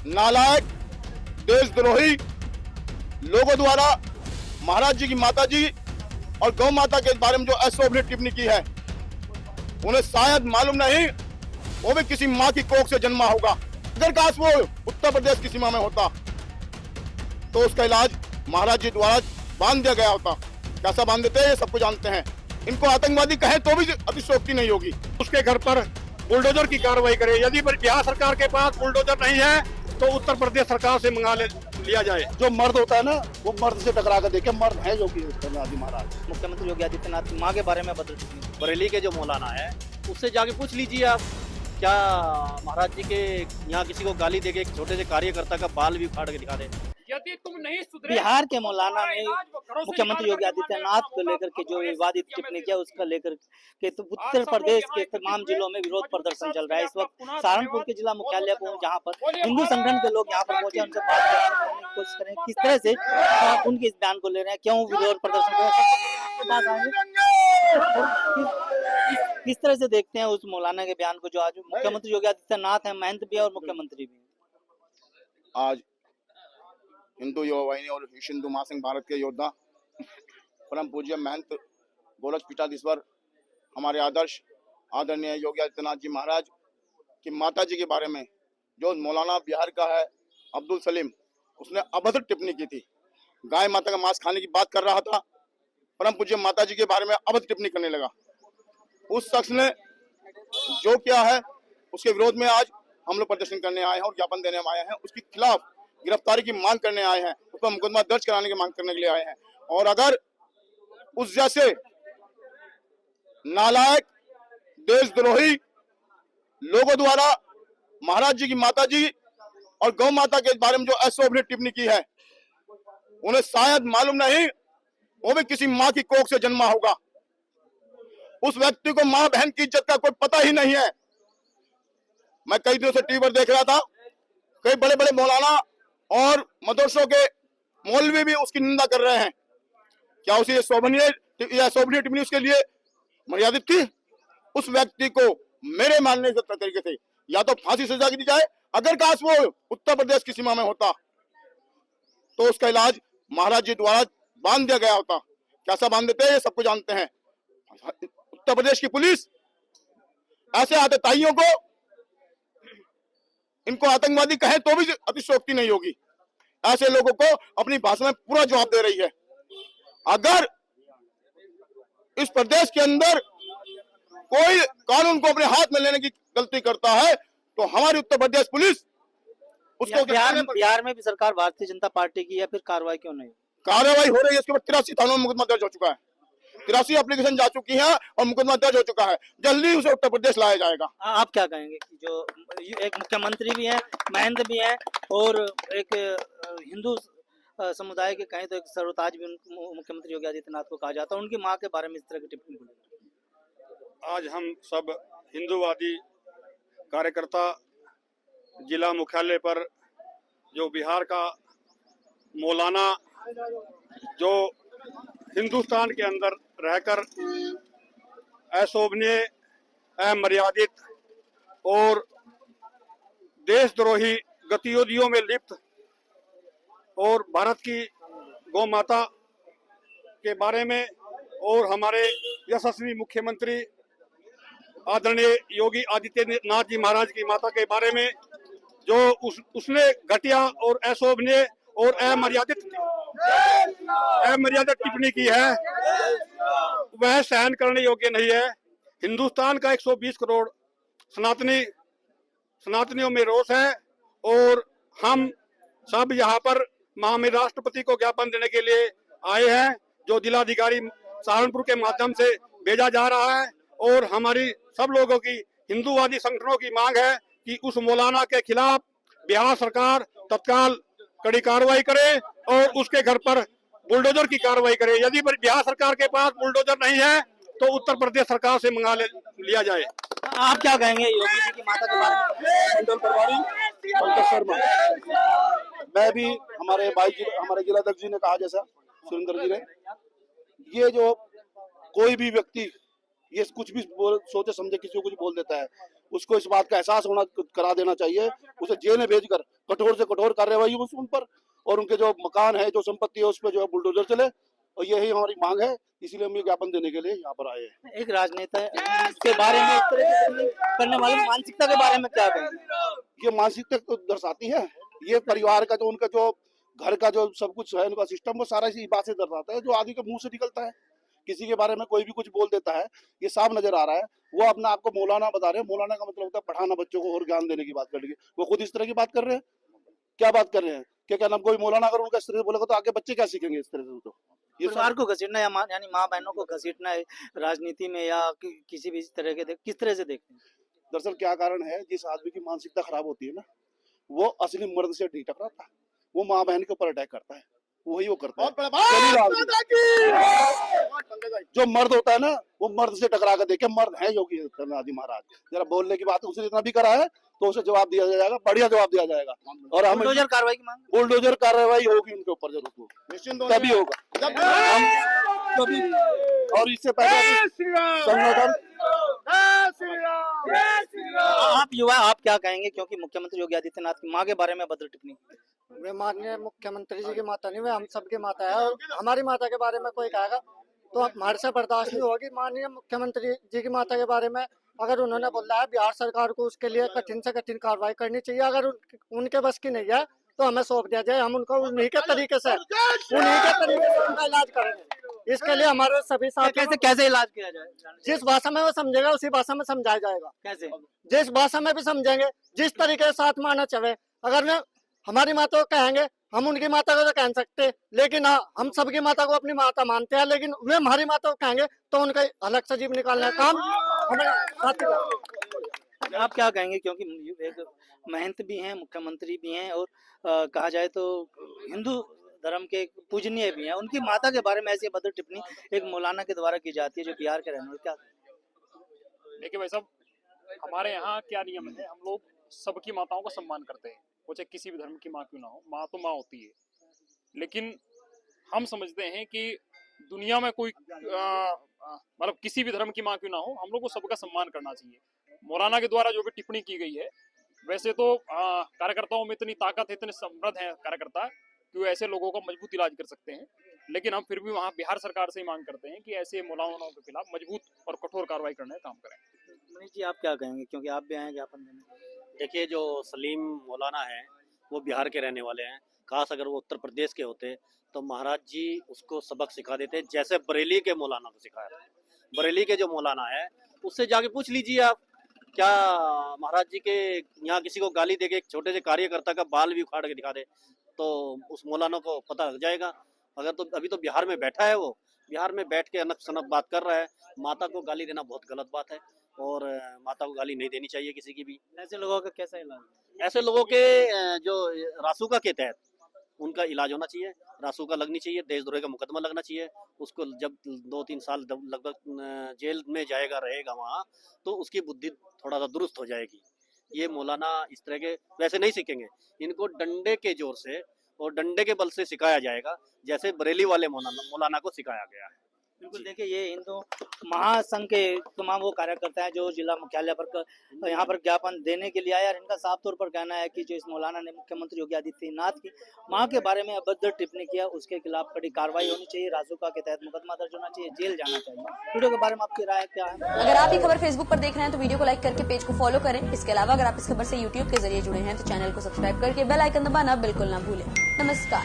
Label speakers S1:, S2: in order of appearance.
S1: नालायक, देशद्रोही लोगों द्वारा महाराज जी की माता जी और गौ माता के बारे में जो अशोभनीय टिप्पणी की है, उन्हें शायद मालूम नहीं वो भी किसी माँ की कोख से जन्मा होगा। अगर काश वो उत्तर प्रदेश की सीमा में होता तो उसका इलाज महाराज जी द्वारा बांध दिया गया होता। कैसा बांध देते हैं ये सबको जानते हैं। इनको आतंकवादी कहें तो भी अतिशयोक्ति नहीं होगी।
S2: उसके घर पर बुलडोजर की कार्रवाई करे। यदि बिहार सरकार के पास बुलडोजर नहीं है तो उत्तर प्रदेश सरकार से मंगा लिया जाए।
S3: जो मर्द होता है ना, वो मर्द से टकरा कर देखे, मर्द है योगी आदित्यनाथ महाराज।
S4: मुख्यमंत्री योगी आदित्यनाथ की माँ के बारे में बदल चुकी है। बरेली के जो मौलाना है उससे जाके पूछ लीजिए आप, क्या महाराज जी के यहाँ किसी को गाली देके एक छोटे से कार्यकर्ता का बाल भी उखाड़ के दिखा दे।
S2: यदि तुम नहीं सुधरे,
S4: बिहार के मौलाना ने मुख्यमंत्री योगी आदित्यनाथ को लेकर के जो विवादित टिप्पणी किया उसका लेकर के तो उत्तर प्रदेश के तमाम जिलों में विरोध प्रदर्शन चल रहा है। इस वक्त सहारनपुर के जिला मुख्यालय को जहाँ पर हिंदू संगठन के लोग यहाँ पर पहुंचे, उनसे बात करने की कोशिश करें किस तरह से उनके इस बयान को ले रहे हैं, क्यों विरोध प्रदर्शन कर रहे हैं, किस तरह से देखते हैं उस मौलाना के बयान को जो आज मुख्यमंत्री योगी आदित्यनाथ है, महंत भी है और मुख्यमंत्री भी।
S1: आज हिंदू युवा वाहिनी और हिंदू महासंघ भारत के योद्धा परम पूज्य महंत गोरख पीठाधीश्वर हमारे आदर्श आदरणीय योगी आदित्यनाथ जी महाराज की माता जी के बारे में जो मौलाना बिहार का है अब्दुल सलीम, उसने अभद्र टिप्पणी की थी। गाय माता का मांस खाने की बात कर रहा था, परम पूज्य माता जी के बारे में अभद्र टिप्पणी करने लगा। उस शख्स ने जो किया है उसके विरोध में आज हम लोग प्रदर्शन करने आए हैं और ज्ञापन देने आए हैं। उसके खिलाफ गिरफ्तारी की मांग करने आए हैं, उस पर मुकदमा दर्ज कराने की मांग करने के लिए आए हैं। और अगर उस जैसे नालायक, देशद्रोही लोगों द्वारा महाराज जी की माता जी और गौ माता के बारे में जो अशोभनीय टिप्पणी की है, उन्हें शायद मालूम नहीं वो भी किसी माँ की कोख से जन्मा होगा। उस व्यक्ति को माँ बहन की इज्जत का कोई पता ही नहीं है। मैं कई दिनों से टीवी पर देख रहा था, कई बड़े बड़े मौलाना और मदरसों के मौलवी भी उसकी निंदा कर रहे हैं। क्या उसे शोभनीय टिप्पणी उसके लिए मर्यादित थी? उस व्यक्ति को मेरे मानने के तरीके से या तो फांसी सजा दी जाए, अगर काश वो उत्तर प्रदेश की सीमा में होता तो उसका इलाज महाराज जी द्वारा बांध दिया गया होता। कैसा बांध देते हैं ये सबको जानते हैं। उत्तर प्रदेश की पुलिस ऐसे आतताइयों को, इनको आतंकवादी कहें तो भी अतिशयोक्ति नहीं होगी, ऐसे लोगों को अपनी भाषा में पूरा जवाब दे रही है। अगर इस प्रदेश के अंदर कोई कानून को अपने हाथ में लेने की गलती करता है तो हमारी उत्तर प्रदेश पुलिस उसको
S4: बिहार में भी सरकार भारतीय जनता पार्टी की है, फिर कार्रवाई क्यों नहीं?
S1: कार्रवाई हो रही है। इसके बाद 83 थानों में मुकदमा दर्ज हो चुका है, 83 एप्लीकेशन जा चुकी है और मुकदमा दर्ज हो चुका है। जल्दी उसे उत्तर प्रदेश लाया जाएगा।
S4: आप क्या कहेंगे कि जो एक मुख्यमंत्री भी है, महंत भी है और एक हिंदू समुदाय के कहें तो एक सर्वताज भी मुख्यमंत्री योगी आदित्यनाथ को कहा जाता है, उनकी माँ के बारे में इस तरह की टिप्पणी बोली?
S2: आज हम सब हिंदूवादी कार्यकर्ता जिला मुख्यालय पर जो बिहार का मौलाना जो हिंदुस्तान के अंदर रहकर अशोभनीय, अमर्यादित और देशद्रोही गतिविधियों में लिप्त और भारत की गौ माता के बारे में और हमारे यशस्वी मुख्यमंत्री आदरणीय योगी आदित्यनाथ जी महाराज की माता के बारे में जो उसने घटिया और अशोभनीय और अमर्यादित टिप्पणी की है, वह सहन करने योग्य नहीं है। हिंदुस्तान का 120 करोड़ सनातनियों में रोष है और हम सब यहाँ पर महामहिम राष्ट्रपति को ज्ञापन देने के लिए आए हैं, जो जिलाधिकारी सहारनपुर के माध्यम से भेजा जा रहा है। और हमारी सब लोगों की, हिंदूवादी संगठनों की मांग है कि उस मौलाना के खिलाफ बिहार सरकार तत्काल कड़ी कार्रवाई करे और उसके घर पर बुलडोजर की कार्रवाई करे। यदि बिहार सरकार के पास बुलडोजर नहीं है तो उत्तर प्रदेश सरकार से मंगा लिया जाए।
S4: आप क्या कहेंगे योगी जी की माता के बारे में?
S3: मंडल प्रभारी पंकज शर्मा। मैं भी हमारे जिलाध्यक्ष जी ने कहा, जैसा सुरेंद्र जी ने, ये जो कोई भी व्यक्ति ये कुछ भी सोचे समझे किसी को कुछ बोल देता है, उसको इस बात का एहसास होना करा देना चाहिए। उसे जेल में भेजकर कठोर से कठोर कार्रवाई उन पर, और उनके जो मकान है, जो संपत्ति है, उस पर जो है बुलडोजर चले, और यही हमारी मांग है। इसीलिए हम ये ज्ञापन देने के लिए यहाँ पर आए हैं।
S4: एक राजनेता के बारे में, इस तरह की टिप्पणी करने वाली मानसिकता के बारे में क्या कहेंगे?
S3: ये मानसिकता तो दर्शाती है, ये परिवार का जो उनका जो घर का जो सब कुछ है, उनका सिस्टम, वो सारा इसी बात से दर्शाता है जो आदमी के मुंह से निकलता है। किसी के बारे में कोई भी कुछ बोल देता है, ये साफ नजर आ रहा है। वो अपना आपको मौलाना बता रहे हैं। मौलाना का मतलब होता है पढ़ाना, बच्चों को और ज्ञान देने की बात करने की। वो खुद इस तरह की बात कर रहे हैं। क्या बात कर रहे हैं? क्या नाम, कोई मौलाना अगर उनका इस तरह से बोलेगा तो आगे बच्चे क्या सीखेंगे इस तरह से? तो ये
S4: परिवार को घसीटना या यानी माँ बहनों को घसीटना है राजनीति में, या किसी भी तरह के, किस तरह से देखते हैं?
S3: दरअसल क्या कारण है, जिस आदमी की मानसिकता खराब होती है ना, वो असली मर्द से नहीं टकराता, वो माँ बहन के ऊपर अटैक करता है, वही वो करता है। जो मर्द होता है ना, वो मर्द से टकरा कर देखे, मर्द है योगी आदित्य महाराज। जरा बोलने की बात उसने इतना भी करा है तो उसे जवाब दिया जाएगा, बढ़िया जवाब दिया जाएगा। और हम
S4: बुलडोजर कार्रवाई की मांग,
S3: बुलडोजर कार्रवाई होगी उनके ऊपर जरूर,
S1: निश्चिंत
S3: तभी होगा। हम कभी, और इससे पहले संगठन,
S4: आप युवा, आप क्या कहेंगे? क्योंकि मुख्यमंत्री योगी आदित्यनाथ की माँ के बारे में भद्र टिप्पणी।
S5: वे माननीय मुख्यमंत्री जी की माता नहीं, वे हम सबकी माता है, और हमारी माता के बारे में कोई कहेगा तो हमारे से बर्दाश्त नहीं होगी। माननीय मुख्यमंत्री जी की माता के बारे में अगर उन्होंने बोला है, बिहार सरकार को उसके लिए कठिन से कठिन कार्रवाई करनी चाहिए। अगर उनके बस की नहीं है तो हमें सौंप दिया जाए, हम उनको उन्हीं के तरीके से उनका इलाज करेंगे। इसके लिए हमारे सभी साथी,
S4: कैसे इलाज किया जाए?
S5: जिस भाषा में वो समझेगा उसी भाषा में समझाया जाएगा।
S4: कैसे?
S5: जिस भाषा में भी समझेंगे, जिस तरीके से साथ माना चाहे। अगर वे हमारी माता को कहेंगे, हम उनकी माता को तो कह सकते, लेकिन हाँ, हम सबकी माता को अपनी माता मानते हैं, लेकिन वे हमारी माता को कहेंगे तो उनका अलग से जीव निकालने का काम हमें साथी का।
S4: आप क्या कहेंगे? क्योंकि एक महंत भी हैं, मुख्यमंत्री भी हैं, और कहा जाए तो हिंदू धर्म के पूजनीय भी हैं, उनकी माता के बारे में ऐसी भद्र टिप्पणी एक मौलाना के द्वारा की जाती है जो बिहार के रहने वाले। क्या
S6: देखिए भाई साहब, हमारे यहाँ क्या नियम है, हम लोग सबकी माताओं का सम्मान करते हैं, वो चाहे किसी भी धर्म की माँ क्यों ना हो। माँ तो माँ होती है, लेकिन हम समझते हैं कि दुनिया में कोई मतलब किसी भी धर्म की माँ क्यों ना हो, हम लोग को सबका सम्मान करना चाहिए। मौलाना के द्वारा जो भी टिप्पणी की गई है, वैसे तो कार्यकर्ताओं में इतनी ताकत है, इतने समृद्ध हैं कार्यकर्ता कि वो ऐसे लोगों का मजबूत इलाज कर सकते हैं, लेकिन हम फिर भी वहाँ बिहार सरकार से ही मांग करते हैं कि ऐसे मौलानाओं के खिलाफ मजबूत और कठोर कार्रवाई करने का काम करें।
S4: मनीष जी, आप क्या कहेंगे? क्योंकि आप भी आए ज्ञापन देने।
S7: देखिए, जो सलीम मौलाना है वो बिहार के रहने वाले हैं। खास अगर वो उत्तर प्रदेश के होते तो महाराज जी उसको सबक सिखा देते, जैसे बरेली के मौलाना को सिखाया। बरेली के जो मौलाना है उससे जाके पूछ लीजिए आप, क्या महाराज जी के यहाँ किसी को गाली देके एक छोटे से कार्यकर्ता का बाल भी उखाड़ के दिखा दे तो उस मौलाना को पता लग जाएगा। अगर तो अभी तो बिहार में बैठा है, वो बिहार में बैठ के अनक सनक बात कर रहा है। माता को गाली देना बहुत गलत बात है, और माता को गाली नहीं देनी चाहिए किसी की भी।
S4: ऐसे लोगों का कैसा इलाज?
S7: ऐसे लोगों के जो रासुका के तहत उनका इलाज होना चाहिए, रासुका लगनी चाहिए, देशद्रोही का मुकदमा लगना चाहिए। उसको जब 2-3 साल लगभग जेल में जाएगा, रहेगा वहाँ, तो उसकी बुद्धि थोड़ा सा दुरुस्त हो जाएगी। ये मौलाना इस तरह के वैसे नहीं सीखेंगे, इनको डंडे के जोर से और डंडे के बल से सिखाया जाएगा, जैसे बरेली वाले मौलाना को सिखाया गया है।
S4: बिल्कुल, देखिए ये हिंदू महासंघ के तमाम वो कार्यकर्ता हैं जो जिला मुख्यालय पर यहाँ पर ज्ञापन देने के लिए आए, और इनका साफ तौर पर कहना है कि जो इस मौलाना ने मुख्यमंत्री योगी आदित्यनाथ की मां के बारे में अभद्र टिप्पणी किया, उसके खिलाफ कड़ी कार्रवाई होनी चाहिए, रासुका के तहत मुकदमा दर्ज होना चाहिए, जेल जाना चाहिए। वीडियो के बारे में आपकी राय क्या है?
S8: अगर आप ये खबर फेसबुक पर देख रहे हैं तो वीडियो को लाइक करके पेज को फॉलो करें। इसके अलावा अगर आप इस खबर से यूट्यूब के जरिए जुड़े हैं तो चैनल को सब्सक्राइब करके बेल आइकन दबाना बिल्कुल ना भूलें। नमस्कार।